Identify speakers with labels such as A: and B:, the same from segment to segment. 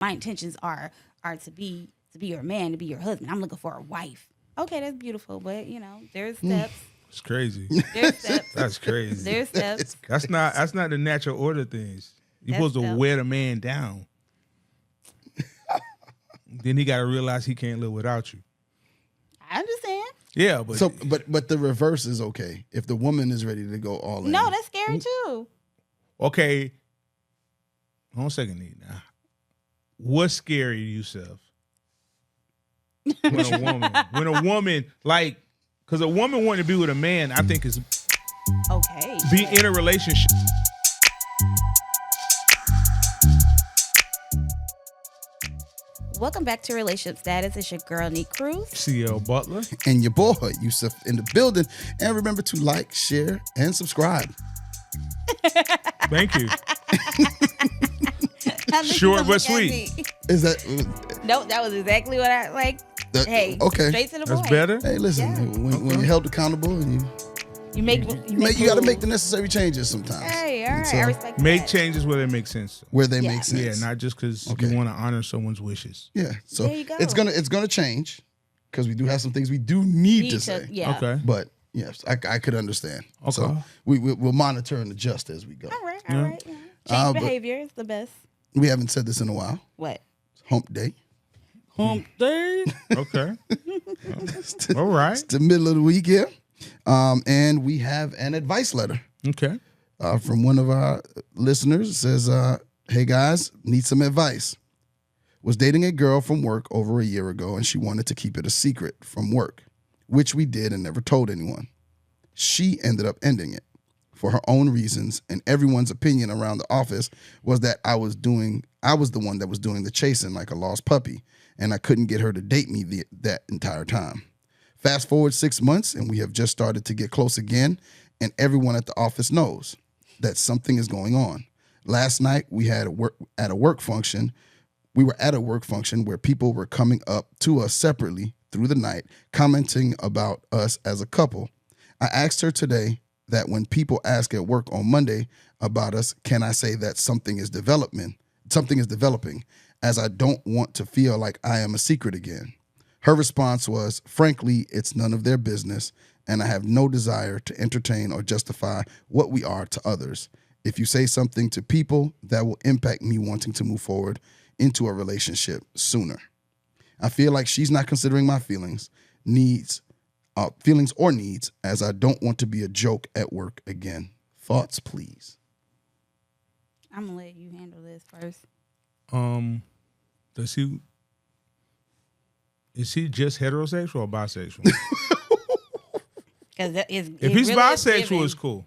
A: My intentions are to be your man, to be your husband. I'm looking for a wife. Okay, that's beautiful, but there's steps.
B: It's crazy.
A: There's steps.
B: That's crazy.
A: There's steps.
B: That's not the natural order of things. You're
A: That's
B: supposed to
A: steps.
B: wear the man down. Then he got to realize he can't live without you.
A: I understand.
B: Yeah, but
C: So, but the reverse is okay if the woman is ready to go all in.
A: No, that's scary too.
B: okay. Hold on a second, Nique. Now, what's scary to yourself? When a woman, like, because a woman wanting to be with a man, I think is
A: Okay.
B: be in a relationship.
A: Welcome back to Relationship Status. It's your girl, Nique Cruz.
B: CL Butler.
C: And your boy Yusuf in the building. And remember to like, share, and subscribe.
B: Thank you.
A: How did
B: Short
A: you
B: but
A: look at
B: sweet.
A: me?
C: Is that
A: Nope, that was exactly what I like. Hey,
C: okay?
A: straight to the
B: That's
A: point.
B: better.
C: Hey, listen.
A: Yeah.
C: When you're held accountable, and
A: You make
C: you got to
A: moves.
C: make the necessary changes sometimes.
A: Hey, all right,
C: So,
A: I respect
B: Make
A: that.
B: changes where they make sense.
C: where they
A: Yeah.
C: make sense.
B: Yeah, not just because
C: Okay.
B: you want to honor someone's wishes.
C: Yeah. So
A: There you go.
C: it's gonna change because we do have some things we do need to say.
A: Yeah.
B: Okay.
C: But yes, I could understand.
B: Okay.
C: So we'll monitor and adjust as we go.
A: All right.
B: Yeah.
A: All right. Yeah.
C: But-
A: Change behavior is the best.
C: We haven't said this in a while.
A: What?
C: Hump day.
B: Hump day. Okay. All right.
C: It's the middle of the week here. And we have an advice letter
B: Okay.
C: from one of our listeners. It says, hey guys, need some advice. Was dating a girl from work over a year ago and she wanted to keep it a secret from work, which we did and never told anyone. She ended up ending it for her own reasons, and everyone's opinion around the office was that I was the one that was doing the chasing like a lost puppy, and I couldn't get her to date me that entire time. Fast forward 6 months, and we have just started to get close again, and everyone at the office knows that something is going on. Last night, we were at a work function where people were coming up to us separately through the night, commenting about us as a couple. I asked her today that when people ask at work on Monday about us, can I say that something is developing, as I don't want to feel like I am a secret again. Her response was, frankly, it's none of their business, and I have no desire to entertain or justify what we are to others. If you say something to people, that will impact me wanting to move forward into a relationship sooner. I feel like she's not considering my feelings or needs, as I don't want to be a joke at work again. Thoughts, please.
A: I'm gonna let you handle this first.
B: Is he just heterosexual or bisexual?
A: Because
B: If he's bisexual, it's cool.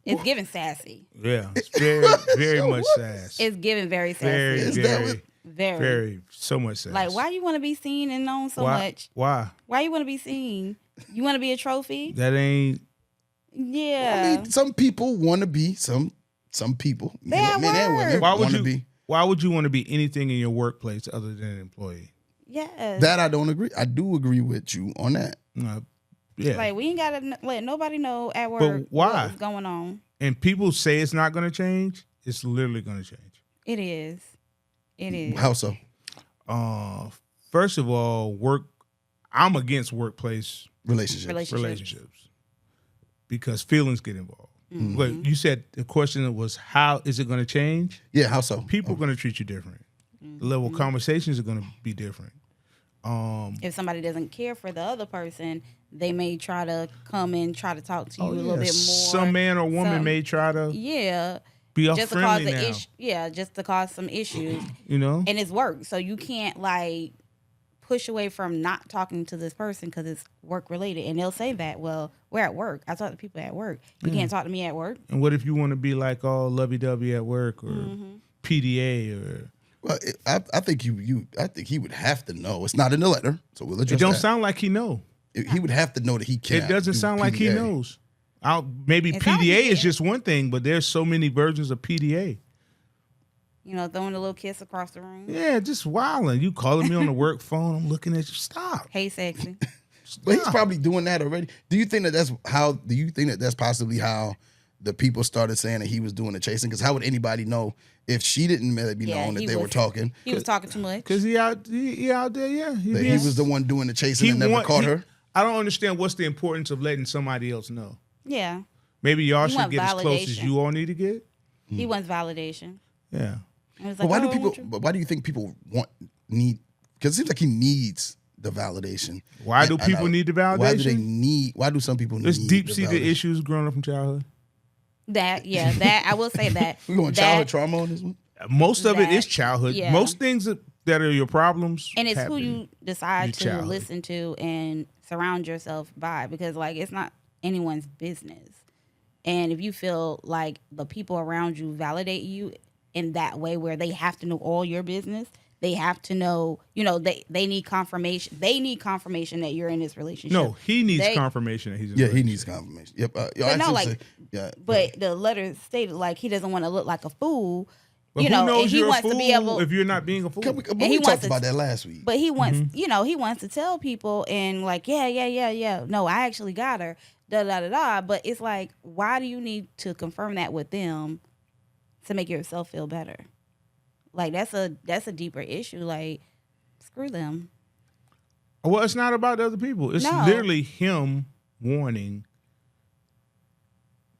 A: It's giving sassy.
B: Yeah, it's very, very much sass.
A: It's giving very sassy.
B: Very,
C: Is that
B: very,
C: what-
A: Very.
B: so much sass.
A: Like, why you want to be seen and known so
B: Why?
A: much?
B: Why?
A: Why you want to be seen? You want to be a trophy?
B: That ain't.
A: Yeah.
C: I mean, some people want to be some people,
A: They
C: men
A: at
C: and
A: work.
C: women,
B: Why would
C: want to
B: you?
C: be.
B: Why would you want to be anything in your workplace other than an employee?
A: Yes.
C: That I don't agree. I do agree with you on that.
B: Yeah.
A: Like, we ain't got to let nobody know at work
B: But why?
A: what's going on.
B: And people say it's not going to change. It's literally going to change.
A: It is. It is.
C: How so?
B: First of all, I'm against workplace relationships because feelings get involved.
A: Mm-hmm.
B: But you said the question was, how is it going to change?
C: Yeah, how so?
B: People are going to treat you different. The level of conversations are going to be different.
A: If somebody doesn't care for the other person, they may try to come and try to talk to you a little bit more.
B: Some man or woman may try to be
A: just to cause
B: friendly now.
A: just to cause some issues.
B: You know?
A: And it's work, so you can't like push away from not talking to this person because it's work related. And they'll say that, well, we're at work. I talk to people at work. You can't talk to me at work.
B: And what if you want to be like all lovey-dovey at work or PDA or...
C: Well, I think I think he would have to know. It's not in the letter, so we'll address
B: It don't
C: that.
B: sound like he know.
C: He would have to know that he can't.
B: It doesn't
C: do
B: sound like he
C: PDA.
B: knows. Maybe
A: It sounds like
B: PDA
A: he
B: is
A: is.
B: just one thing, but there's so many versions of PDA.
A: You know, throwing a little kiss across the room.
B: Yeah, just wilding. You calling me on the work phone. I'm looking at you. Stop.
A: Hey, sexy.
C: But he's probably doing that already. Do you think that that's possibly how the people started saying that he was doing the chasing? Because how would anybody know if she didn't maybe
A: Yeah,
C: know that
A: he
C: they were
A: was-
C: talking?
A: He was talking too much.
B: Because he out there, yeah.
C: That he was the one doing the chasing and never caught her?
B: I don't understand what's the importance of letting somebody else know.
A: Yeah.
B: Maybe y'all
A: He
B: should
A: want
B: get as close as
A: validation.
B: you all need to get.
A: He wants validation.
B: Yeah.
A: It was
C: But
A: like,
C: why
A: oh,
C: do people?
A: won't you-
C: But why do you think people need? Because it seems like he needs the validation.
B: Why do
C: And
B: people need the validation?
C: Why do they need? Why do some people need?
B: There's deep-seated
C: the validation?
B: issues growing up from childhood.
A: That I will say that.
C: We going
A: That-
C: childhood trauma on this one?
B: Most of it
A: That-
B: is childhood.
A: yeah.
B: Most things that are your problems.
A: And it's
B: happen
A: who you decide
B: your
A: to
B: childhood.
A: listen to and surround yourself by, because like it's not anyone's business. And if you feel like the people around you validate you in that way where they have to know all your business, they have to know, they need confirmation. They need confirmation that you're in this relationship.
B: No, he needs
A: They-
B: confirmation that he's in a
C: Yeah, he
B: relationship.
C: needs confirmation. Yep.
A: But no,
C: actually
A: like-
C: say- yeah.
A: But the letter stated like he doesn't want to look like a fool.
B: But who
A: and
B: knows
A: he
B: you're
A: wants
B: a fool
A: to be able
B: if you're not being a fool?
C: But
A: he
C: we
A: wants
C: talked
A: to-
C: about that last week.
A: But he wants,
B: Mm-hmm.
A: he wants to tell people and like, yeah. No, I actually got her. Da. But it's like, why do you need to confirm that with them to make yourself feel better? Like that's a deeper issue. Like, screw them.
B: Well, it's not about the other people. It's
A: No.
B: literally him wanting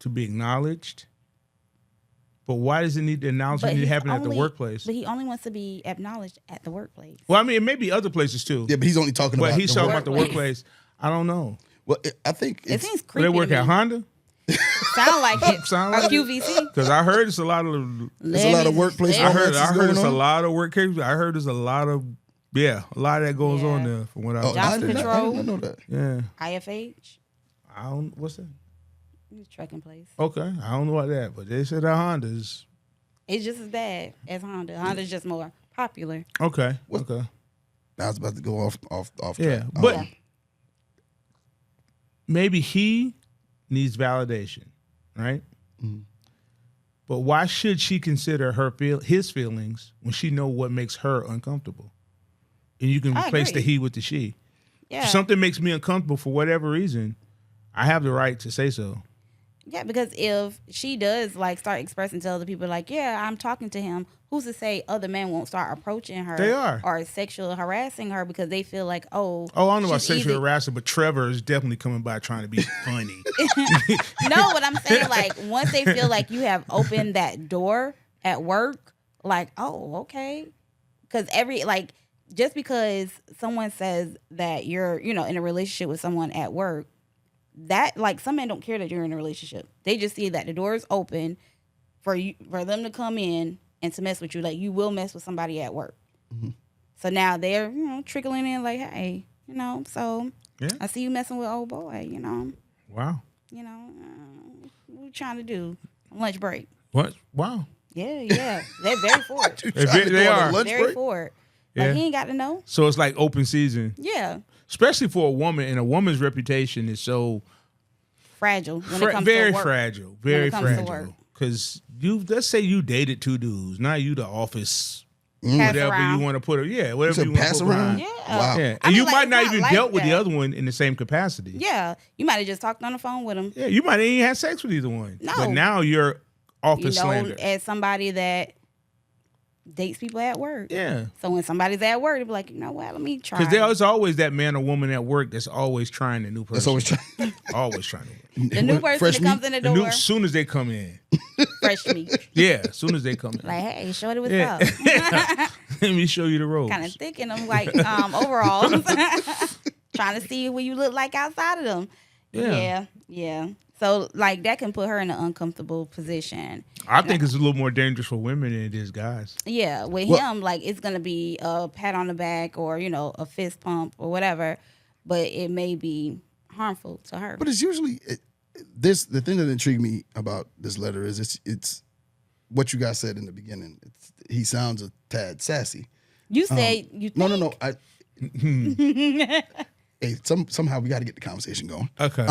B: to be acknowledged. But why does it need the acknowledgement need to
A: he's
B: happen at the
A: only-
B: workplace?
A: But he only wants to be acknowledged at the workplace.
B: Well, I mean, it may be other places too.
C: Yeah, but he's only talking
B: but
C: about.
B: he's
C: the
B: talking
C: work.
B: about the workplace. I don't know.
C: Well, I think
A: It
C: it's,
A: seems
B: Do
A: creepy.
B: they work
A: to
B: at
A: me.
B: Honda?
A: Sound like it.
B: Sound
A: Or
B: like it?
A: QVC.
B: Because I heard it's a lot of.
C: there's a lot of workplace.
B: I heard
C: romances
B: it's
C: going
B: a
C: on.
B: lot of work cases. I heard there's a lot of a lot of that goes
A: Yeah.
B: on there from what I
C: Oh,
B: was.
C: I
A: Johnson
C: did not
A: Control.
C: know that.
B: Yeah,
A: IFH.
B: I don't. What's that?
A: Trucking place.
B: Okay, I don't know about that, but they said that Honda's
A: It's just as bad as Honda. Honda's just more popular.
B: okay. Okay,
C: I was about to go off
B: yeah,
C: track.
B: but
A: Yeah.
B: maybe he needs validation, right?
C: Mhm.
B: But why should she consider his feelings when she know what makes her uncomfortable? And you can
A: I
B: replace
A: agree.
B: the he with the she.
A: Yeah.
B: If something makes me uncomfortable for whatever reason, I have the right to say so.
A: Yeah, because if she does like start expressing to other people like, yeah, I'm talking to him, who's to say other men won't start approaching her
B: They are.
A: or sexual harassing her because they feel like, oh,
B: Oh, I don't know about
A: she's
B: sexual
A: either-
B: harassment, but Trevor is definitely coming by trying to be funny.
A: No, what I'm saying, like once they feel like you have opened that door at work, like, oh, okay. Because just because someone says that you're, in a relationship with someone at work, that like some men don't care that you're in a relationship. They just see that the door is open for them to come in and to mess with you. Like you will mess with somebody at work.
C: Mm-hmm.
A: So now they're, trickling in like, hey, so
B: Yeah.
A: I see you messing with old boy,
B: Wow.
A: what you trying to do? Lunch break.
B: What? Wow.
A: Yeah. They're very for it.
B: They are.
C: Lunch
A: Very
C: break?
A: for it.
B: Yeah.
A: Like he ain't got to know.
B: So it's like open season,
A: Yeah.
B: especially for a woman, and a woman's reputation is so
A: Fragile when it comes
B: very
A: to work.
B: fragile, very
A: it comes to work.
B: fragile. Because let's say you dated two dudes, not you the office,
A: Pass
B: whatever
A: around.
B: you want to put it. Yeah,
C: You
B: whatever
C: said
B: you want to
C: pass
B: put
C: around?
B: behind.
A: Yeah.
C: Wow.
B: Yeah,
A: I
B: and
A: mean,
B: you
A: like,
B: might
A: it's
B: not
A: not
B: even
A: like
B: dealt with the
A: that.
B: other one in the same capacity.
A: Yeah. You might have just talked on the phone with him.
B: Yeah, you might have even had sex with either one.
A: No.
B: But now you're office slander.
A: As somebody that dates people at work.
B: Yeah.
A: So when somebody's at work, they be like, you know what? Let me try.
B: Because there's always that man or woman at work that's always trying a new person.
C: That's always trying.
B: always trying to.
A: the new person
C: Fresh
A: that comes in the door,
B: As soon as they come in.
A: fresh meat.
B: Yeah, as soon as they come in.
A: Like, hey, shorty, what's
B: Yeah.
A: up?
B: Let me show you the ropes.
A: Kind of thick in them, like overalls. Trying to see what you look like outside of them. Yeah. So like that can put her in an uncomfortable position.
B: I think it's a little more dangerous for women than it is guys.
A: Yeah, with him, like it's gonna be a pat on the back or a fist pump or whatever, but it may be harmful to her.
C: But it's usually the thing that intrigued me about this letter is it's what you guys said in the beginning. He sounds a tad sassy.
A: You said you think?
C: No. Hey, somehow we got to get the conversation going.
B: Okay.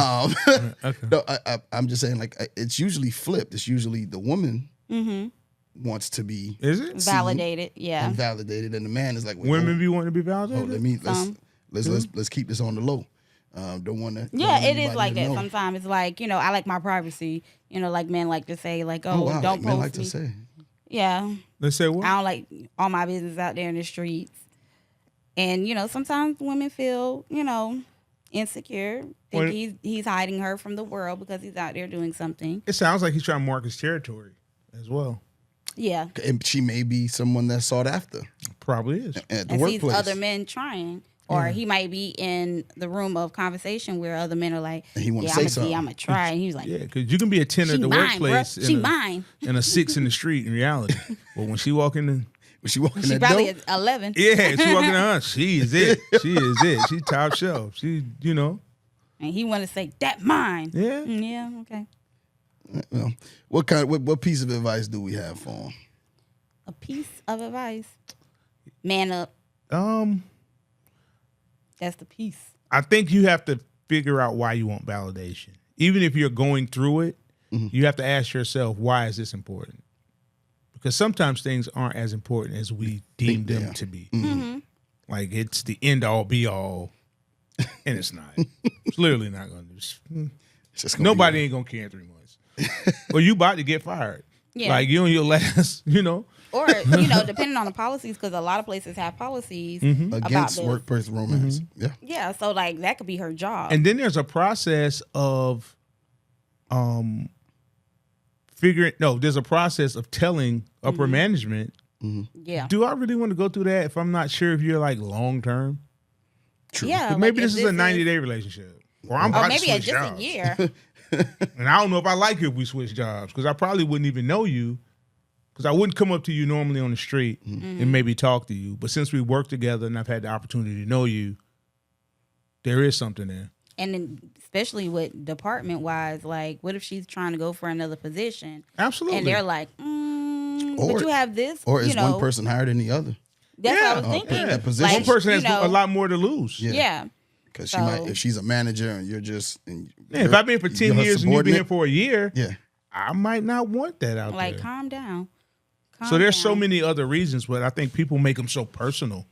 B: Okay.
C: No, I'm just saying, like, it's usually flipped. It's usually the woman wants to be
B: Is it?
A: Validated, yeah.
C: and validated, and the man is like, wait,
B: Women
C: hold-
B: be wanting to be
C: hold,
B: validated?
C: let me let's keep this on the low. Don't want to.
A: Yeah, it is like that. Sometimes it's like, I like my privacy. Like men like to say like, oh,
C: wow,
A: don't
C: men
A: post
C: like
A: me.
C: to say.
A: Yeah.
B: Let's say what?
A: I don't like all my business out there in the streets. And, sometimes women feel, insecure. Think he's hiding her from the world because he's out there doing something.
B: It sounds like he's trying to mark his territory as well.
A: Yeah.
C: And she may be someone that's sought after.
B: Probably is.
C: At the
A: And
C: workplace.
A: sees other men trying. Or he might be in the room of conversation where other men are like,
C: And he wanna say something.
A: I'm going to try. And he's like,
B: Yeah, because you can be a 10
A: she
B: at the
A: mine,
B: workplace
A: bruh. She mine.
B: and a 6 in the street in reality. But when she walk in the...
C: When she walking
A: She
C: that
A: probably
C: door,
A: is 11.
B: Yeah, she walking in the she is it. She is it. She top shelf. She,
A: And he want to say, that mine.
B: Yeah.
A: Yeah, okay.
C: well, what piece of advice do we have for him?
A: A piece of advice. Man up. That's the piece.
B: I think you have to figure out why you want validation. Even if you're going through it, you have to ask yourself, why is this important? Because sometimes things aren't as important as we deem them to be.
A: Mm-hmm.
B: Like it's the end all be all, and it's not. It's literally not going to. Nobody ain't going to care in 3 months. Or you about to get fired.
A: Yeah.
B: Like you on your last,
A: Or, depending on the policies, because a lot of places have policies about
C: against
A: this.
C: workplace romance. Yeah.
A: Yeah, so like that could be her job.
B: And then there's a process of there's a process of telling upper management,
A: yeah.
B: do I really want to go through that if I'm not sure if you're like long term?
C: True.
A: Yeah.
B: Maybe
A: like,
B: this is a 90-day relationship. Or I'm
A: Or
B: about
A: maybe
B: to switch
A: just
B: jobs.
A: a year.
B: And I don't know if I like it if we switch jobs because I probably wouldn't even know you because I wouldn't come up to you normally on the street and maybe talk to you. But since we work together and I've had the opportunity to know you, there is something there.
A: And then especially with department wise, like what if she's trying to go for another position?
B: Absolutely.
A: And they're like, but you have this.
C: Or is one person higher than the other?
A: That's what I was thinking.
B: Yeah.
C: That position.
B: One person has
A: you know,
B: a lot more to lose.
A: Yeah.
C: Because she might, if she's a manager and you're just,
B: If I've been for 10 years and you've been here for a year,
C: yeah,
B: I might not want that out
A: Like,
B: there.
A: calm down.
B: So there's so many other reasons, but I think people make them so personal.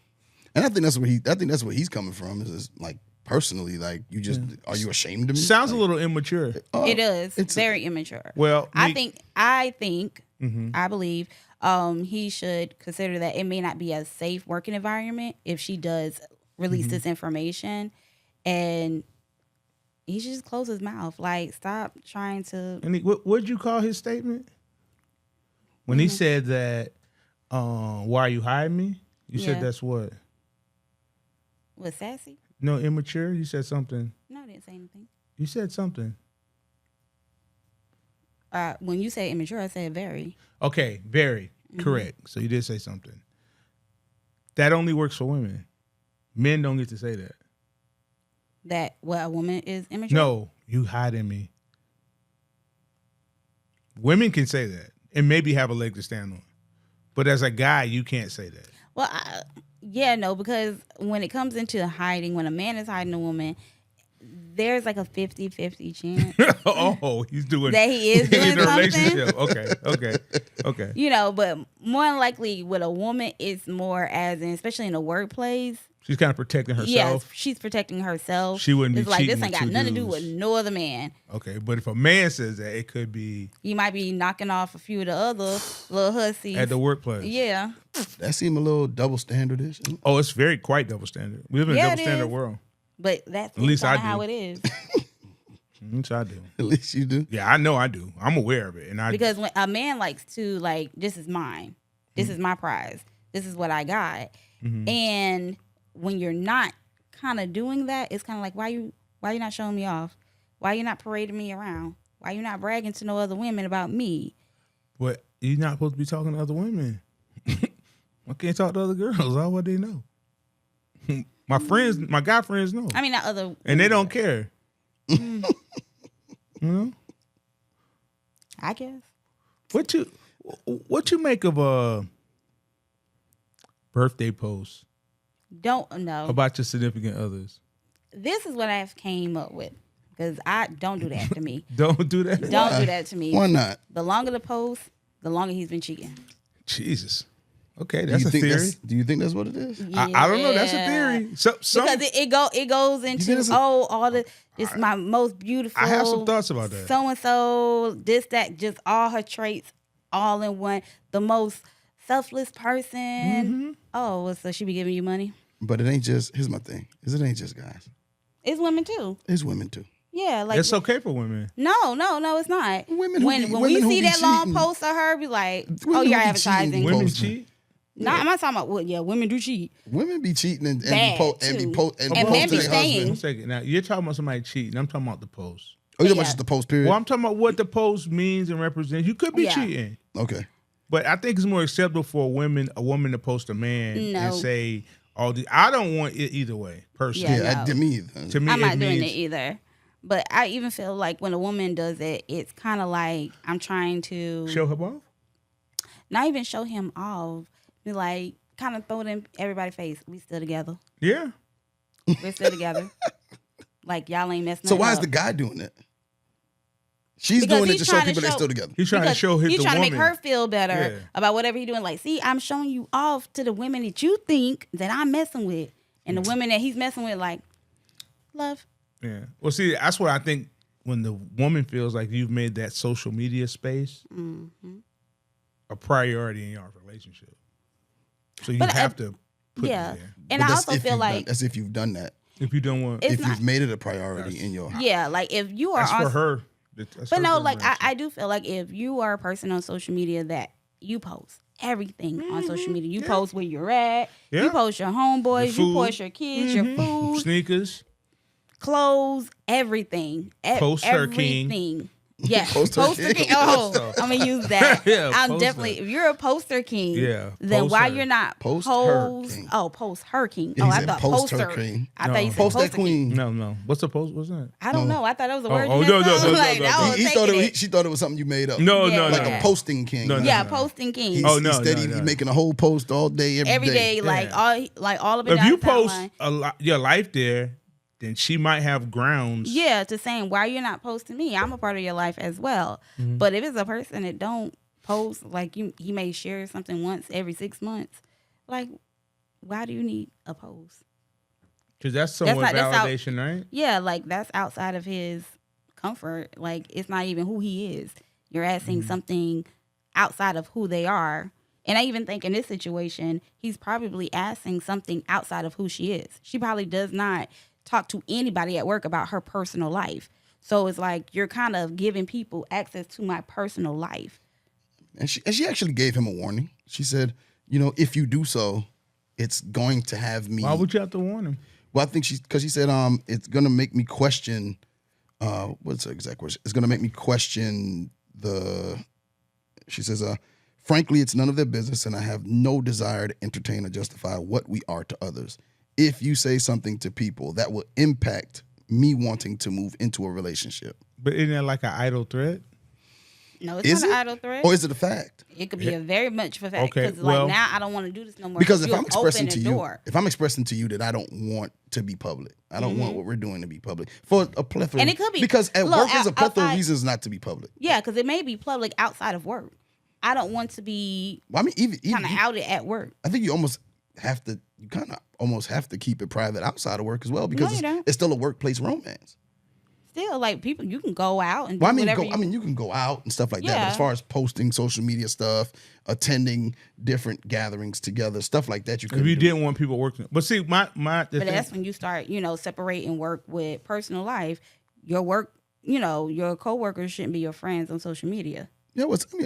C: and I think that's where he's coming from. Is like personally, like you just are you ashamed of me?
B: Sounds
C: like,
B: a little immature.
A: It is.
C: it's
A: very immature.
B: Well,
A: I believe he should consider that it may not be a safe working environment if she does release this information, and he should just close his mouth. Like, stop trying to.
B: And what'd you call his statement? When he said that, why are you hiding me? You said that's what?
A: Was sassy?
B: No, immature? You said something.
A: No, I didn't say anything.
B: You said something.
A: When you say immature, I said very.
B: Okay, very correct. So you did say something. That only works for women. Men don't get to say that.
A: That what a woman is immature?
B: No, you hiding me. Women can say that and maybe have a leg to stand on. But as a guy, you can't say that.
A: Well, no, because when it comes into hiding, when a man is hiding a woman, there's like a 50-50 chance
B: Oh, he's doing
A: that he is doing
B: in a
A: something.
B: relationship. Okay.
A: But more than likely with a woman, it's more as in, especially in the workplace.
B: She's kind of protecting herself.
A: Yes, she's protecting herself.
B: She wouldn't be
A: It's like
B: cheating
A: this ain't
B: with
A: got
B: two
A: nothing to do
B: dudes.
A: with no other man.
B: Okay, but if a man says that, it could be
A: You might be knocking off a few of the other little hussies.
B: at the workplace.
A: Yeah.
C: that seem a little double standardish.
B: Oh, it's quite double standard. We live in a
A: Yeah,
B: double
A: it
B: standard
A: is.
B: world.
A: But that's
B: At least I
A: kinda how
B: do.
A: it is.
B: Which I do.
C: At least you do.
B: Yeah, I know I do. I'm aware of it. And
A: Because when a man likes to, like, this is mine. This is my prize. This is what I got. And when you're not kind of doing that, it's kind of like, why you not showing me off? Why you not parading me around? Why you not bragging to no other women about me?
B: But you're not supposed to be talking to other women. I can't talk to other girls. How would they know? My friends, my guy friends know.
A: I mean, not other.
B: And they don't care. You know?
A: I guess.
B: What you make of a birthday post
A: Don't know.
B: about your significant others?
A: This is what I've came up with. Because I don't do that to me.
B: Don't do that.
A: Don't do that to me.
C: Why not?
A: The longer the post, the longer he's been cheating.
B: Jesus. Okay, that's a theory.
C: Do you think that's what it is?
B: I don't know. That's a theory. So,
A: because it goes into all the this my most beautiful.
B: I have some thoughts about that.
A: So and so, this that, just all her traits, all in one. The most selfless person.
B: Mm-hmm.
A: Oh, so she be giving you money?
C: But it ain't just. Here's my thing. Is it ain't just guys.
A: It's women too.
C: It's women too.
A: Yeah, like
B: it's okay for women.
A: No, it's not.
C: Women
A: when we see that long post of her, be like, "Oh, you're advertising."
B: Women cheat.
A: No, I'm not talking about. Well, yeah, women do cheat.
C: Women be cheating and
A: men be staying.
B: Second, now you're talking about somebody cheating. I'm talking about the post.
C: Oh, you're talking about just the post period.
B: Well, I'm talking about what the post means and represents. You could be cheating.
C: Okay,
B: but I think it's more acceptable for a woman to post a man and say all the. I don't want it either way, personally.
C: Yeah, to me either.
B: To me,
A: I'm not doing it either. But I even feel like when a woman does it, it's kind of like I'm trying to
B: show him off.
A: Not even show him off. Be like, kind of throw it in everybody's face. We still together.
B: Yeah,
A: we're still together. Like y'all ain't messing.
C: So why is the guy doing it? She's doing it to show people they're still together.
B: He's trying to show his.
A: He's trying to make her feel better about whatever he's doing. Like, see, I'm showing you off to the women that you think that I'm messing with, and the women that he's messing with, like, love.
B: Yeah. Well, see, that's what I think when the woman feels like you've made that social media space a priority in your relationship. So you have to put it there.
A: And I also feel like
C: that's if you've done that.
B: If you don't want,
C: if you've made it a priority in your house.
A: Yeah, like if you are
B: that's for her.
A: But no, like I do feel like if you are a person on social media that you post everything on social media, you post where you're at, you post your homeboys, you post your kids, your food,
B: sneakers,
A: clothes, everything.
B: Post her king.
A: Yeah, poster king. Oh, I'm gonna use that. I'm definitely. If you're a poster king, then why you're not post her king? Oh, post her king.
C: Yeah, I thought poster king.
A: I thought you said
C: post that queen.
B: No. What's the post? What's that?
A: I don't know. I thought that was a word.
C: No. She thought it was something you made up.
B: No.
C: Like a posting king.
A: Posting king.
C: Instead, he's making a whole post all day, every day.
A: Like all of it.
B: If you post your life there, then she might have grounds.
A: Yeah, to saying, why you're not posting me? I'm a part of your life as well. Mm-hmm. But if it's a person that don't post, like he may share something once every 6 months, like, why do you need a post?
B: Because that's somewhat validation, right?
A: Yeah, like that's outside of his comfort. Like, it's not even who he is. You're asking something outside of who they are. And I even think in this situation, he's probably asking something outside of who she is. She probably does not talk to anybody at work about her personal life. So it's like you're kind of giving people access to my personal life.
C: And she actually gave him a warning. She said, if you do so, it's going to have me.
B: Why would you have to warn him?
C: Well, I think because she said, it's going to make me question, what's her exact word? It's going to make me question she says, frankly, it's none of their business, and I have no desire to entertain or justify what we are to others. If you say something to people that will impact me wanting to move into a relationship.
B: But isn't that like an idle threat?
A: No, it's not an idle threat.
C: Or is it a fact?
A: It could be a very much of a fact.
B: Okay,
A: because now I don't want to do this no more.
C: Because if I'm expressing to you that I don't want to be public, I don't want what we're doing to be public for a plethora.
A: And it could be
C: because at work there's a plethora of reasons not to be public.
A: Yeah, because it may be public outside of work. I don't want to be.
C: Well, I mean, even
A: kind of outed at work.
C: I think you kind of almost have to keep it private outside of work as well because it's still a workplace romance.
A: Still, like people, you can go out and do whatever.
C: You can go out and stuff like that. But as far as posting social media stuff, attending different gatherings together, stuff like that,
B: if you didn't want people working. But see,
A: that's when you start, separating work with personal life. Your work, your coworkers shouldn't be your friends on social media.
C: Yeah,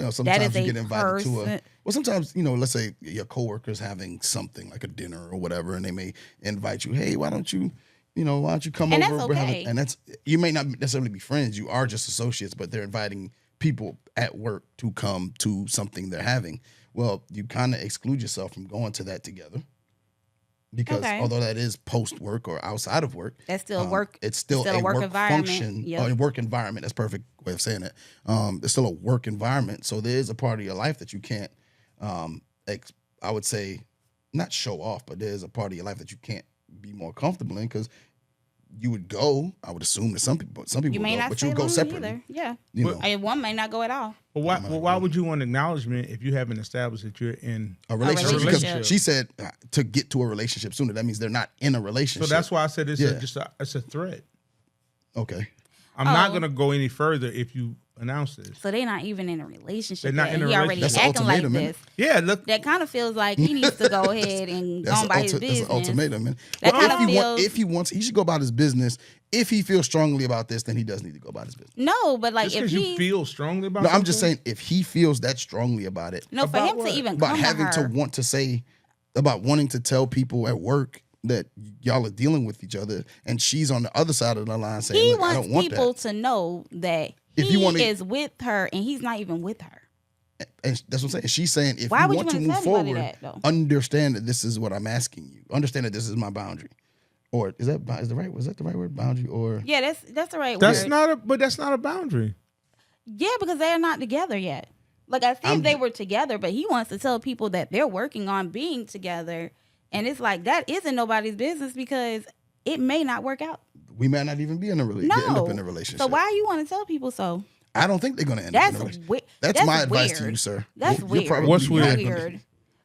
C: sometimes you get invited to sometimes, let's say your coworker's having something like a dinner or whatever, and they may invite you, hey, why don't you come
A: and
C: over?
A: That's okay.
C: And you may not necessarily be friends, you are just associates, but they're inviting people at work to come to something they're having. Well, you kind of exclude yourself from going to that together. Because although that is post work or outside of work,
A: that's still work.
C: It's still a work function or a work environment. That's a perfect way of saying it. It's still a work environment. So there is a part of your life that you can't, I would say, not show off, but there's a part of your life that you can't be more comfortable in because you would go. I would assume that some people
A: You
C: would
A: may
C: go,
A: not
C: but
A: stay
C: you would go
A: lonely
C: separately.
A: either. Yeah.
C: You know,
A: And one may not go at all.
B: Why would you want acknowledgement if you haven't established that you're in
C: a relationship.
A: relationship.
C: Because she said to get to a relationship sooner. That means they're not in a
B: So
C: relationship.
B: that's why I said it's
C: Yeah.
B: it's a threat.
C: Okay.
B: I'm not gonna go any further if you announce this.
A: So they're not even in a relationship.
B: They're not
A: yet.
B: in a
A: He already
C: relationship. That's
A: acting
C: an
A: like
C: ultimatum,
A: this.
B: Yeah, look.
A: That kind of feels like he needs to go ahead and go on by his
C: That's
A: business.
C: an ultimatum, man.
A: That
C: Well,
A: kind of feels.
C: if he wants, he should go about his business. If he feels strongly about this, then he does need to go about his business.
A: No, but like
B: Just
A: if
B: because you
A: he
B: feel strongly about
C: No,
B: something.
C: I'm just saying if he feels that strongly about it,
A: no for
B: About
A: him
B: what?
A: to even
C: about
A: come
C: having
A: to
C: to
A: her.
C: want to say about wanting to tell people at work that y'all are dealing with each other, and she's on the other side of the line saying,
A: He
C: "Look, I
A: wants
C: don't want
A: people
C: that."
A: to know that
C: If
A: he
C: you wanna-
A: is with her and he's not even with her.
C: And that's what I'm saying. She's saying if
A: Why
C: you
A: would
C: want
A: you
C: to
A: wanna
C: move
A: tell anybody
C: forward,
A: that, though?
C: understand that this is what I'm asking you. Understand that this is my boundary. Or is that the right? Was that the right word? Boundary or
A: Yeah, that's the right
B: That's
A: word.
B: that's not a boundary.
A: Yeah, because they're not together yet. Like I think they were together, but he wants to tell people that they're working on being together, and it's like that isn't nobody's business because it may not work out.
C: we might not even be in a end
A: No,
C: up in a relationship.
A: so why you want to tell people so?
C: I don't think they're going to end up in a
A: That's
C: relationship.
A: weird.
C: That's my advice to
A: weird.
C: you, sir.
A: That's
C: You're
A: weird.
C: probably
B: What's
C: right.
B: weird?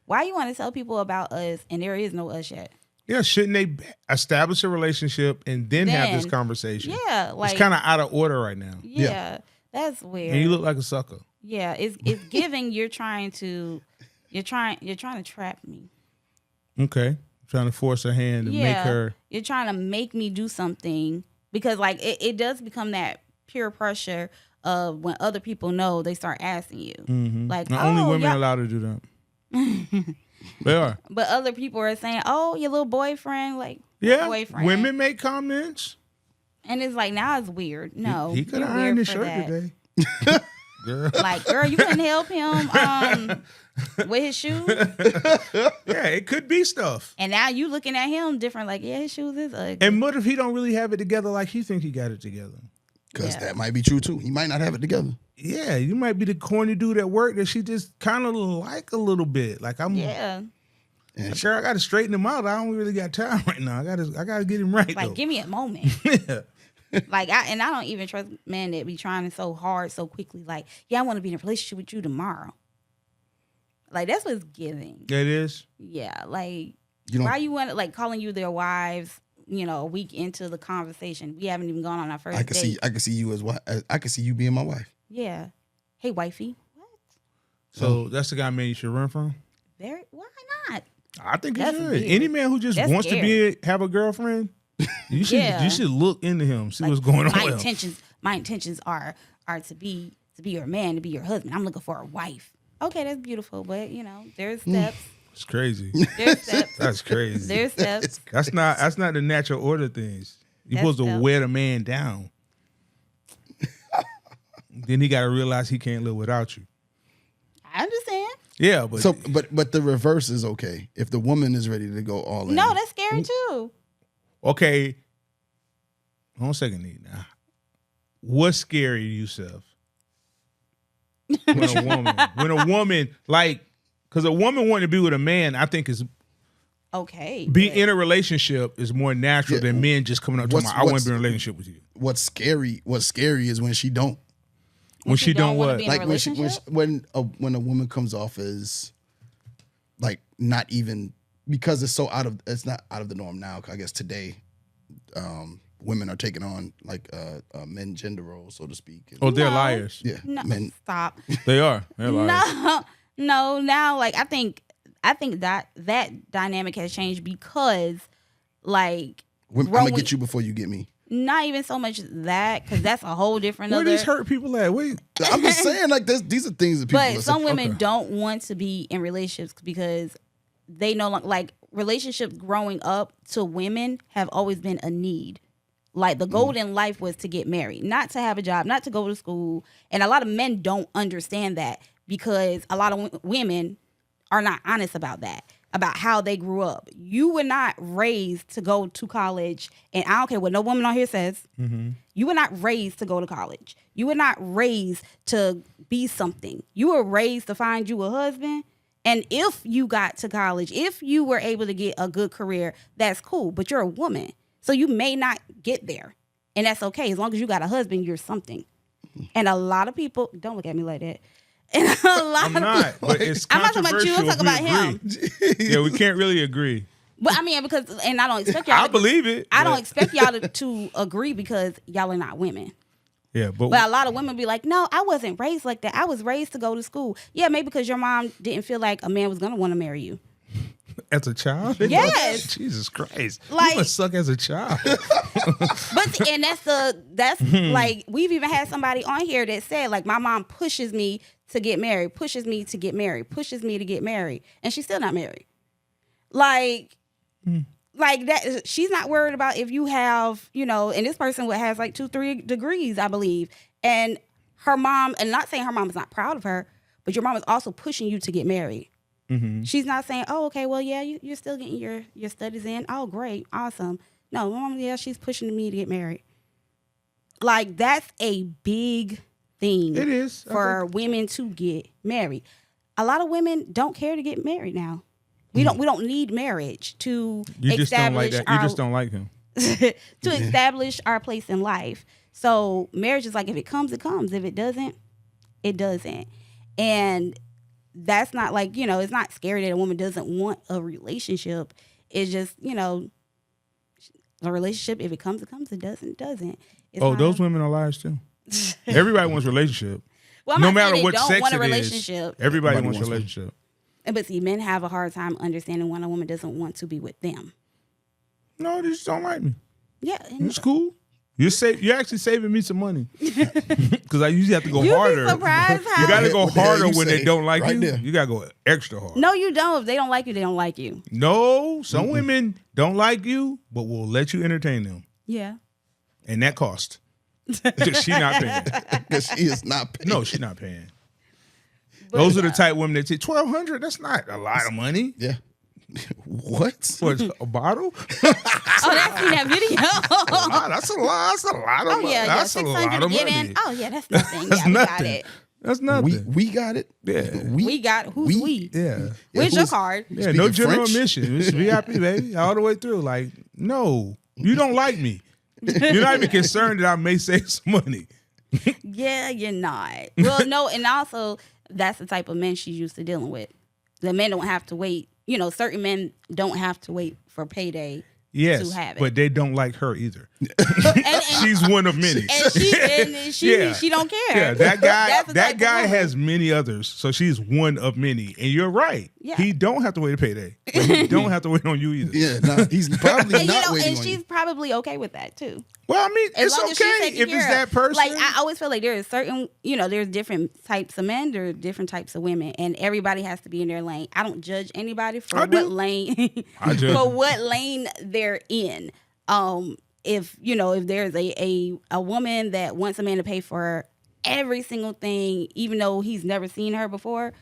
A: Why you want to tell people about us and there is no us yet?
B: Yeah, shouldn't they establish a relationship and then have this
A: Then,
B: conversation?
A: Yeah, like
B: It's kind of out of order right now.
A: yeah, that's weird.
B: And you look like a sucker.
A: Yeah, it's giving. You're trying to trap me.
B: Okay. Trying to force her hand to make her.
A: You're trying to make me do something because like it does become that peer pressure of when other people know they start asking you. Like
B: Not only women
A: y'all-
B: are allowed to do that. They are.
A: but other people are saying, "Oh, your little boyfriend," like
B: Yeah.
A: boyfriend.
B: Women make comments.
A: and it's like now it's weird. No,
B: He could
A: you're
B: have
A: weird
B: ironed his
A: for
B: shirt
A: that.
B: today. Girl.
A: Like, girl, you couldn't help him with his shoes,
B: Yeah, it could be stuff.
A: and now you looking at him different. Like, yeah, his shoes is ugly.
B: And what if he don't really have it together like he think he got it together?
C: Because
A: Yeah.
C: that might be true too. He might not have it together.
B: Yeah, you might be the corny dude at work that she just kind of like a little bit. Like
A: Yeah,
C: And
B: Sure, I got to straighten him out. I don't really got time right now. I got to get him right.
A: like
B: though.
A: give me a moment.
B: Yeah.
A: Like I don't even trust men that be trying so hard so quickly. Like, yeah, I want to be in a relationship with you tomorrow. Like that's what's giving.
B: It is.
A: Yeah, like
C: you don't
A: why you want like calling you their wives? You know, a week into the conversation, we haven't even gone on our first
C: I can
A: date.
C: see you as I can see you being my wife.
A: Yeah. Hey, wifey. What?
B: So that's the guy man you should run from?
A: Very. Why not?
B: I think you
A: That's
B: should.
A: weird.
B: Any man who just
A: That's
B: wants
A: scary.
B: to have a girlfriend, you should
A: Yeah.
B: you should look into him, see
A: Like,
B: what's going on.
A: My
B: with him.
A: intentions are to be your man, to be your husband. I'm looking for a wife. Okay, that's beautiful, but you know, there's steps.
B: It's crazy.
A: There's steps.
B: That's crazy.
A: There's steps.
B: That's not the natural order of things. You're
A: That's
B: supposed to
A: steps.
B: wear the man down. Then he got to realize he can't live without you.
A: I understand.
B: Yeah, but
C: So, but the reverse is okay if the woman is ready to go all in.
A: No, that's scary too.
B: okay. Hold on a second, Nique. Now, what's scary, Yusuf? When a woman like, because a woman wanting to be with a man, I think is
A: Okay.
B: be
A: but
B: in a relationship is more natural
C: Yeah.
B: than men just coming up to me. I want to be in a relationship with you.
C: What's scary is when she don't.
B: When she don't
A: wanna
B: what?
A: be in a
C: Like when a woman comes off as like not even because it's not out of the norm now. I guess today, women are taking on like men gender roles, so to speak. And,
B: Oh, they're
A: No.
B: liars.
C: yeah,
A: No,
C: men.
A: stop.
B: They are. They're liars.
A: No. Now, like I think that dynamic has changed because, like,
C: I'm gonna
A: growing-
C: get you before you get me.
A: not even so much that because that's a whole different.
B: Where
A: other,
B: these hurt people at? Wait.
C: I'm just saying, like these are things that people.
A: But
C: are
A: some
C: saying,
A: women
B: okay.
A: don't want to be in relationships because they no longer like relationships. Growing up to women have always been a need. Like the goal in life was to get married, not to have a job, not to go to school. And a lot of men don't understand that because a lot of women are not honest about that, about how they grew up. You were not raised to go to college. And I don't care what no woman on here says. You were not raised to go to college. You were not raised to be something. You were raised to find you a husband. And if you got to college, if you were able to get a good career, that's cool. But you're a woman. So you may not get there. And that's okay. As long as you got a husband, you're something. And a lot of people, don't look at me like that. And a lot
B: I'm
A: of
B: not,
A: people,
B: but it's
A: I'm not talking about you, I'm
B: controversial
A: talking
B: if
A: about
B: we
A: him.
B: agree. Yeah, we can't really agree.
A: But I mean, because, and I don't expect y'all
B: I believe it.
A: I don't
B: but-
A: expect y'all to agree because y'all are not women.
B: Yeah, but
A: But a lot of women be like, no, I wasn't raised like that. I was raised to go to school. Yeah, maybe because your mom didn't feel like a man was going to want to marry you.
B: as a child?
A: Yes.
B: Jesus Christ.
A: Like-
B: you must suck as a child.
A: But and that's like, we've even had somebody on here that said, like, my mom pushes me to get married, pushes me to get married, pushes me to get married, and she's still not married. Like that, she's not worried about if you have, you know, and this person has like 2-3 degrees, I believe. And her mom, and not saying her mom is not proud of her, but your mom is also pushing you to get married.
B: Mm-hmm.
A: She's not saying, oh, okay, well, yeah, you're still getting your studies in. Oh, great, awesome. No, mom, yeah, she's pushing me to get married. Like, that's a big thing.
B: It is.
A: For women to get married. A lot of women don't care to get married now. We don't need marriage to
B: You just don't like
A: establish
B: that. You just don't like him.
A: to establish our place in life. So marriage is like, if it comes, it comes. If it doesn't, it doesn't. And that's not like, you know, it's not scary that a woman doesn't want a relationship. It's just, you know, a relationship, if it comes, it comes. It doesn't, it doesn't. It's not
B: Those women are liars too. Everybody wants a relationship.
A: well, I'm
B: No
A: not saying
B: matter
A: they
B: what
A: don't
B: sex
A: want a
B: it is,
A: relationship.
B: everybody
C: Everybody
B: wants a
C: wants one.
B: relationship.
A: But see, men have a hard time understanding when a woman doesn't want to be with them.
B: No, they just don't like me.
A: Yeah. And
B: It's cool. You're actually saving me some money because I usually have to go
A: you'd
B: harder.
A: be surprised how
B: You got to go
C: What the hell
B: harder
C: you
B: when they
C: say?
B: don't like
C: Right
B: you.
C: there.
B: You got to go extra hard.
A: No, you don't. If they don't like you, they don't like you.
B: No, some women don't like you, but will let you entertain them,
A: Yeah.
B: and that cost. She not paying.
C: Because she is not paying.
B: No, she's not paying.
A: But,
B: Those are the
A: yeah.
B: type of women that say $1,200. That's not a lot of money.
C: Yeah. What?
B: What, a bottle?
A: Oh, that's in that video.
B: That's a lot. That's a lot of
A: Oh
B: money.
A: yeah, yeah,
B: That's a lot
A: 600 to
B: of
A: get
B: money.
A: in. Oh yeah, that's nothing.
B: That's
A: Yeah, we got
B: nothing.
A: it.
B: That's nothing.
C: We got it.
B: Yeah.
A: We got who's we?
B: Yeah.
A: Where's your
C: who's-
A: card?
B: Yeah,
C: Speaking
B: no general
C: French?
B: admission. It's VIP, baby, all the way through. Like, no, you don't like me. You're not even concerned that I may save some money.
A: Yeah, you're not. Well, no, and also that's the type of men she's used to dealing with. The men don't have to wait. You know, certain men don't have to wait for payday
B: Yes,
A: to have it.
B: but they don't like her either.
A: and
B: She's one of many.
A: and she
B: Yeah.
A: she don't care.
B: Yeah, that guy.
A: That's the
B: That
A: type of
B: guy
A: woman.
B: has many others, so she's one of many. And you're right.
A: Yeah.
B: He don't have to wait a payday. But he don't have to wait on you either.
C: Yeah, no, he's probably
A: And,
C: not
A: you know,
C: waiting
A: and
C: on
A: she's
C: you.
A: probably okay with that too.
B: Well, I mean,
A: As
B: it's
A: long as she's
B: okay
A: taken
B: if it's
A: care of.
B: that person.
A: Like, I always feel like there is certain, you know, there's different types of men, there are different types of women, and everybody has to be in their lane. I don't judge anybody for
B: I do.
A: what lane
B: I judge
A: for
B: them.
A: what lane they're in. If you know, if there's a woman that wants a man to pay for every single thing, even though he's never seen her before,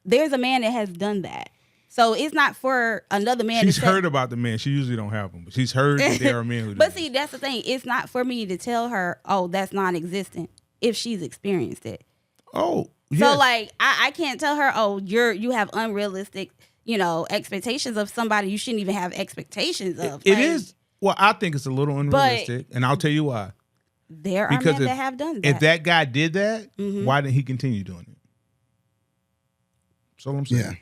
A: there's a man that has done that. So it's not for another man.
B: She's
A: to say,
B: heard about the men. She usually don't have them, but she's heard that there are men who do.
A: But
B: this.
A: see, that's the thing. It's not for me to tell her, oh, that's non-existent if she's experienced it.
B: Oh, yes.
A: So like, I can't tell her, oh, you have unrealistic, you know, expectations of somebody you shouldn't even have expectations of.
B: It
A: Like,
B: is. Well, I think it's a little unrealistic, and I'll tell you why.
A: There are
B: Because
A: men that have done that.
B: If that guy did that,
A: Mhm.
B: why didn't he continue doing it? That's all I'm saying.
C: Yeah.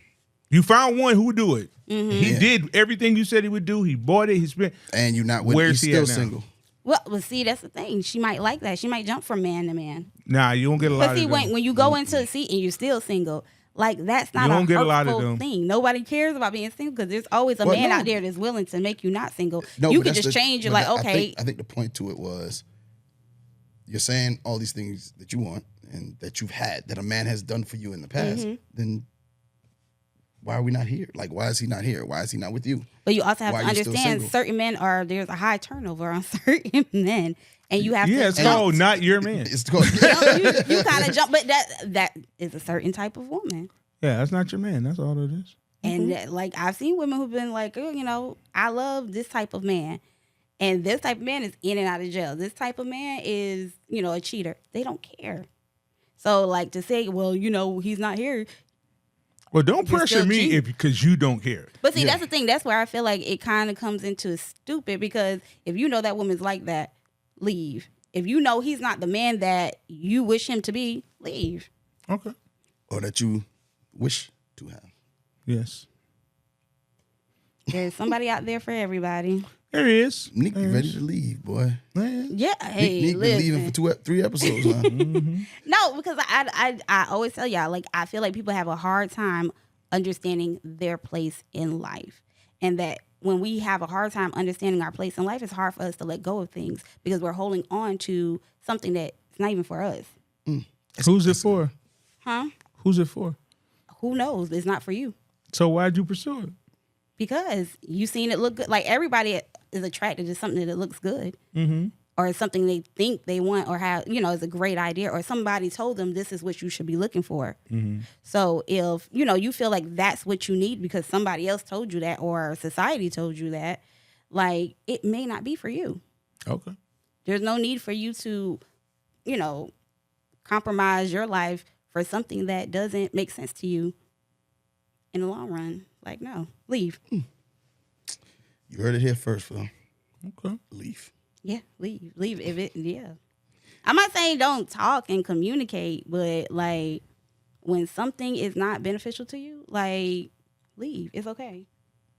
B: You found one who would do it.
A: Mhm.
B: He
C: Yeah.
B: did everything you said he would do. He bought it. He spent.
C: And you're not with
B: Where's
C: you're
B: he at
C: still
B: now?
C: single.
A: Well, see, that's the thing. She might like that. She might jump from man to man.
B: Nah, you don't get a lot
A: But see,
B: of them.
A: when you go into a seat and you're still single, like that's not
B: You
A: a
B: don't get a lot of
A: hurtful
B: them.
A: thing. Nobody cares about being single because there's always a
C: Well,
A: man
C: no.
A: out there that's willing to make you not single.
C: No,
A: You
C: but
A: could
C: that's
A: just
C: the-
A: change. You're
C: but
A: like, okay,
C: I think the point to it was you're saying all these things that you want and that you've had that a man has done for you in the past.
A: Mm-hmm.
C: Then why are we not here? Like, why is he not here? Why is he not with you?
A: but you also have
C: Why
A: to
C: are you still
A: understand
C: single?
A: certain men there's a high turnover on certain men, and you have
B: Yeah,
A: to
B: it's
A: jump.
B: called not your man.
C: It's called
A: you kind of jump, but that is a certain type of woman.
B: Yeah, that's not your man. That's all it is.
A: And like I've seen women who've been like, oh, you know, I love this type of man. And this type of man is in and out of jail. This type of man is, you know, a cheater. They don't care. So like to say, well, you know, he's not here.
B: Well, don't
A: you're
B: pressure
A: still
B: me
A: cheating.
B: because you don't care.
A: But see,
C: Yeah.
A: that's the thing. That's where I feel like it kind of comes into stupid, because if you know that woman's like that, leave. If you know he's not the man that you wish him to be, leave.
B: Okay.
C: Or that you wish to have.
B: Yes.
A: There's somebody out there for everybody.
B: There he is.
C: Nique be ready to leave, boy.
B: Man.
A: Yeah, hey,
C: Nique been leaving
A: listen.
C: for 3 episodes, huh?
A: No, because I always tell y'all, like, I feel like people have a hard time understanding their place in life, and that when we have a hard time understanding our place in life, it's hard for us to let go of things because we're holding on to something that's not even for us.
B: Who's it for?
A: Huh?
B: Who's it for?
A: Who knows? It's not for you.
B: So why'd you pursue it?
A: Because you seen it look good. Like, everybody is attracted to something that looks good,
B: Mm-hmm.
A: or it's something they think they want, or have, is a great idea, or somebody told them this is what you should be looking for.
B: Mm-hmm.
A: So if you feel like that's what you need because somebody else told you that, or society told you that, like, it may not be for you.
B: Okay.
A: There's no need for you to, compromise your life for something that doesn't make sense to you in the long run. Like, no, leave.
C: You heard it here first, Phil.
B: Okay.
C: Leave.
A: Yeah, leave. Leave if it, yeah. I'm not saying don't talk and communicate, but, like, when something is not beneficial to you, like, leave. It's okay.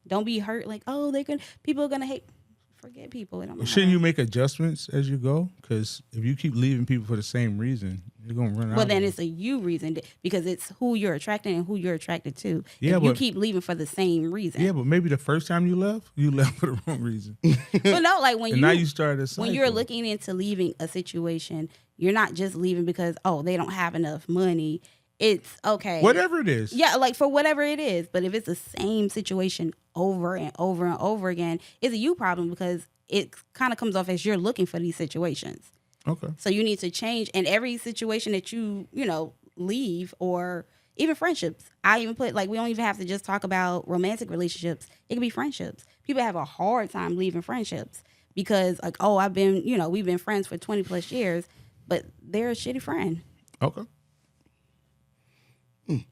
A: Don't be hurt. Like, oh, people are gonna hate. Forget people. It don't
B: Well,
A: matter.
B: shouldn't you make adjustments as you go? Because if you keep leaving people for the same reason, you're gonna run out.
A: Well, then
B: of
A: it's a you reason, because it's who you're attracting and who you're attracted to.
B: Yeah,
A: if you
B: but-
A: keep leaving for the same reason.
B: Yeah, but maybe the first time you left for the wrong reason,
A: But no, like when
B: and now you started. A
A: when you're
B: cycle.
A: looking into leaving a situation, you're not just leaving because, oh, they don't have enough money. It's okay.
B: Whatever it is.
A: Yeah, like for whatever it is. But if it's the same situation over and over and over again, it's a you problem, because it kind of comes off as you're looking for these situations.
B: Okay.
A: So you need to change. And every situation that you leave, or even friendships. I even put, like, we don't even have to just talk about romantic relationships. It can be friendships. People have a hard time leaving friendships because, like, oh, we've been friends for 20 plus years, but they're a shitty friend.
B: Okay.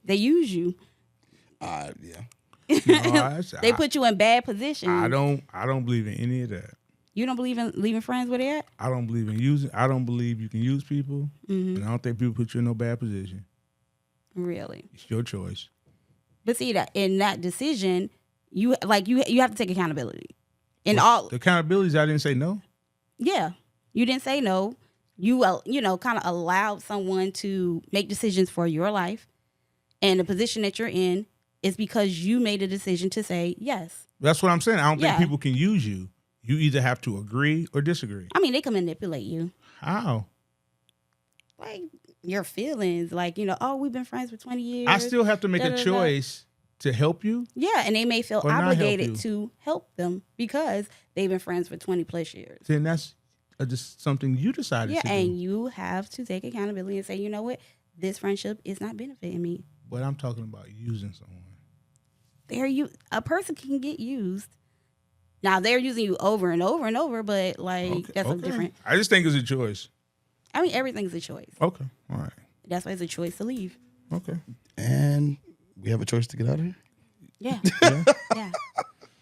A: They use you.
C: Yeah.
B: No,
A: They put you in bad positions.
B: I don't believe in any of that.
A: You don't believe in leaving friends where they at?
B: I don't believe in using. I don't believe you can use people, and I don't think people put you in no bad position.
A: Really?
B: It's your choice.
A: But see, that in that decision, you have to take accountability.
B: The accountability is I didn't say no.
A: Yeah, you didn't say no. You kind of allowed someone to make decisions for your life, and the position that you're in is because you made a decision to say yes.
B: That's what I'm saying. I don't think
A: Yeah.
B: people can use you. You either have to agree or disagree.
A: I mean, they can manipulate you,
B: How?
A: like your feelings, like, oh, we've been friends for 20 years.
B: I still have to make a
A: Da-da-da.
B: choice to help you.
A: Yeah, and they may feel
B: Or not help
A: obligated
B: you.
A: to help them because they've been friends for 20 plus years.
B: Then that's just something you decided
A: Yeah,
B: to
A: and
B: do.
A: you have to take accountability and say, you know what, this friendship is not benefiting me.
B: But I'm talking about using someone.
A: A person can get used. Now they're using you over and over and over, but that's a different.
B: I just think it's a choice.
A: I mean, everything's a choice.
B: Okay. All right.
A: That's why it's a choice to leave.
B: Okay.
C: And we have a choice to get out of here?
A: Yeah,
B: Yeah.
A: yeah.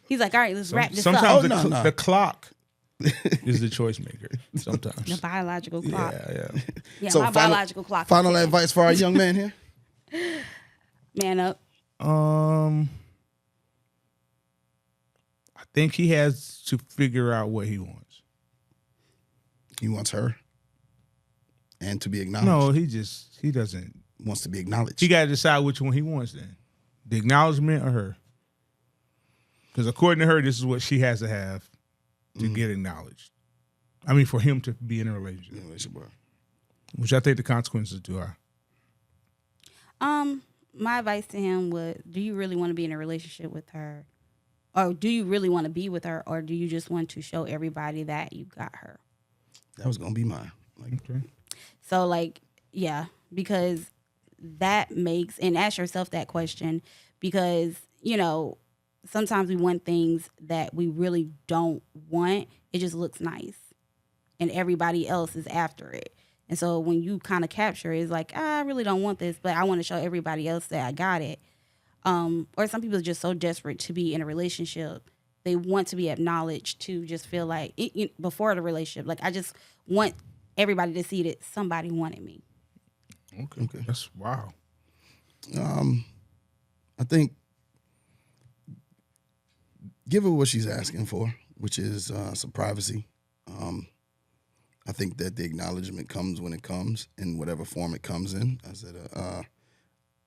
A: He's like, all right, let's wrap this up.
B: Sometimes
C: Oh, no.
B: the clock is the choice maker. Sometimes.
A: The biological clock.
B: Yeah.
A: Yeah,
C: So
A: my
C: final-
A: biological clock.
C: Final advice for our young man here?
A: Man up.
B: I think he has to figure out what he wants.
C: He wants her and to be acknowledged.
B: No, he doesn't.
C: Wants to be acknowledged.
B: He got to decide which one he wants then. The acknowledgement or her. Because according to her, this is what she has to have to get acknowledged. I mean, for him to be in a relationship.
C: Yeah, relationship, bro.
B: Which I think the consequences to are.
A: My advice to him was, do you really want to be in a relationship with her? Or do you really want to be with her? Or do you just want to show everybody that you got her?
C: That was gonna be mine. Like,
B: Okay.
A: So, like, yeah, because that makes, and ask yourself that question, because, sometimes we want things that we really don't want. It just looks nice. And everybody else is after it. And so when you kind of capture it, it's like, I really don't want this, but I want to show everybody else that I got it. or some people are just so desperate to be in a relationship. They want to be acknowledged to just feel like before the relationship. Like, I just want everybody to see that somebody wanted me.
B: Okay. That's wow.
C: I think give her what she's asking for, which is some privacy. I think that the acknowledgement comes when it comes, in whatever form it comes in. I said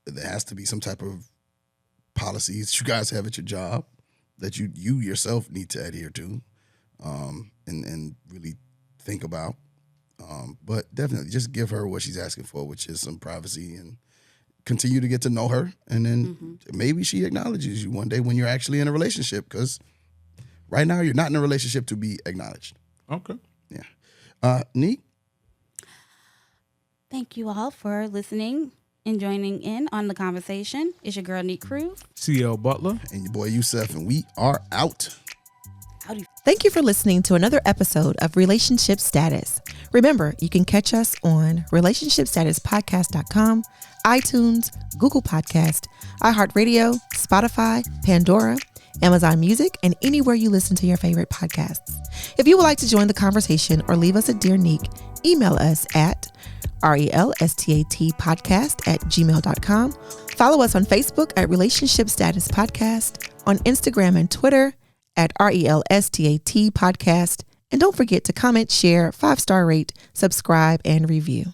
C: there has to be some type of policies you guys have at your job that you yourself need to adhere to, and really think about. But definitely just give her what she's asking for, which is some privacy, and continue to get to know her. And then maybe she acknowledges you one day when you're actually in a relationship, because right now you're not in a relationship to be acknowledged.
B: Okay.
C: Yeah. Nique?
A: Thank you all for listening and joining in on the conversation. It's your girl, Nique Cruz.
B: CL Butler.
C: And your boy, Yusuf, and we are out.
D: Thank you for listening to another episode of Relationship Status. Remember, you can catch us on relationshipstatuspodcast.com, iTunes, Google Podcast, iHeartRadio, Spotify, Pandora, Amazon Music, and anywhere you listen to your favorite podcasts. If you would like to join the conversation or leave us a Dear Nique, email us at relstatpodcast@gmail.com. Follow us on Facebook at Relationship Status Podcast, on Instagram and Twitter at RELSTAT Podcast. And don't forget to comment, share, 5-star rate, subscribe, and review.